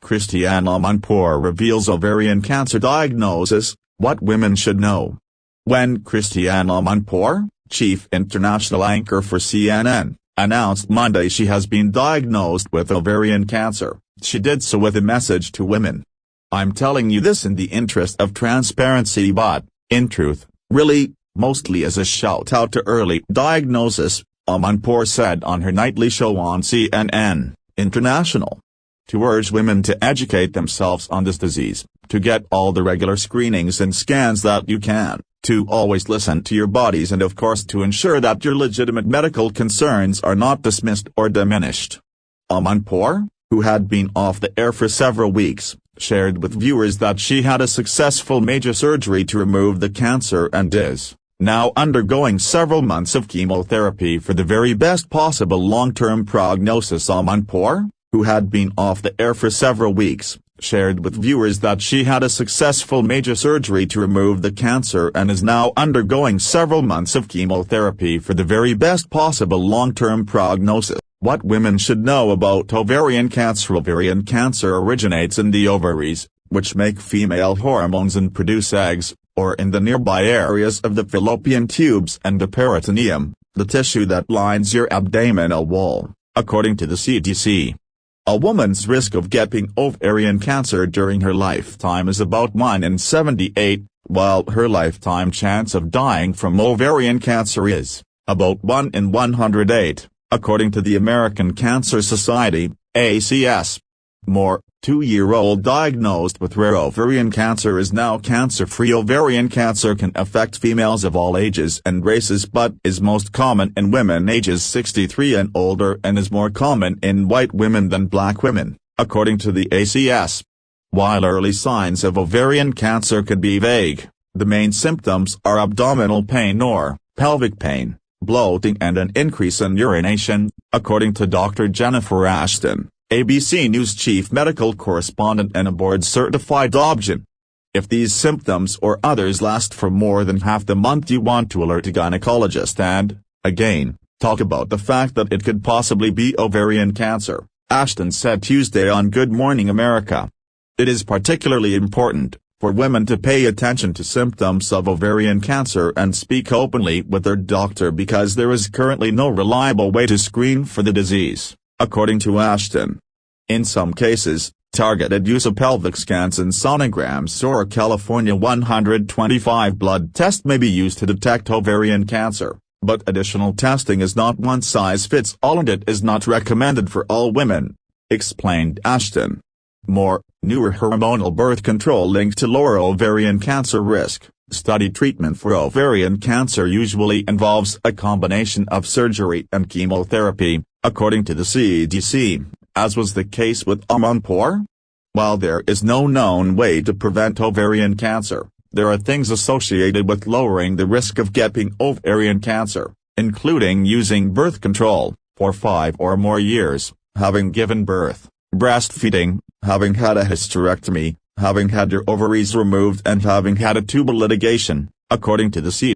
Christiane Amanpour reveals ovarian cancer diagnosis, what women should know. When Christiane Amanpour, chief international anchor for CNN, announced Monday she has been diagnosed with ovarian cancer, she did so with a message to women. "I'm telling you this in the interest of transparency but, in truth, really, mostly as a shout-out to early diagnosis," Amanpour said on her nightly show on CNN International. To urge women to educate themselves on this disease, to get all the regular screenings and scans that you can, to always listen to your bodies and of course to ensure that your legitimate medical concerns are not dismissed or diminished. Amanpour, who had been off the air for several weeks, shared with viewers that she had a successful major surgery to remove the cancer and is now undergoing several months of chemotherapy for the very best possible long-term prognosis. Amanpour, who had been off the air for several weeks, shared with viewers that she had a successful major surgery to remove the cancer and is now undergoing several months of chemotherapy for the very best possible long-term prognosis. What women should know about ovarian cancer. Ovarian cancer originates in the ovaries, which make female hormones and produce eggs, or in the nearby areas of the fallopian tubes and the peritoneum, the tissue that lines your abdominal wall, according to the CDC. A woman's risk of getting ovarian cancer during her lifetime is about 1 in 78, while her lifetime chance of dying from ovarian cancer is about 1 in 108, according to the American Cancer Society, ACS. More, 2-year-old diagnosed with rare ovarian cancer is now cancer-free. Ovarian cancer can affect females of all ages and races but is most common in women ages 63 and older and is more common in white women than black women, according to the ACS. While early signs of ovarian cancer could be vague, the main symptoms are abdominal pain or pelvic pain, bloating and an increase in urination, according to Dr. Jennifer Ashton, ABC News chief medical correspondent and a board-certified obgyn. If these symptoms or others last for more than half the month, you want to alert a gynecologist and, again, talk about the fact that it could possibly be ovarian cancer, Ashton said Tuesday on Good Morning America. It is particularly important for women to pay attention to symptoms of ovarian cancer and speak openly with their doctor because there is currently no reliable way to screen for the disease, according to Ashton. In some cases, targeted use of pelvic scans and sonograms or a California 125 blood test may be used to detect ovarian cancer, but additional testing is not one-size-fits-all and it is not recommended for all women, explained Ashton. More, newer hormonal birth control linked to lower ovarian cancer risk. Study treatment for ovarian cancer usually involves a combination of surgery and chemotherapy, according to the CDC, as was the case with Amanpour. While there is no known way to prevent ovarian cancer, there are things associated with lowering the risk of getting ovarian cancer, including using birth control for 5 or more years, having given birth, breastfeeding, having had a hysterectomy, having had your ovaries removed and having had a tubal ligation, according to the CDC.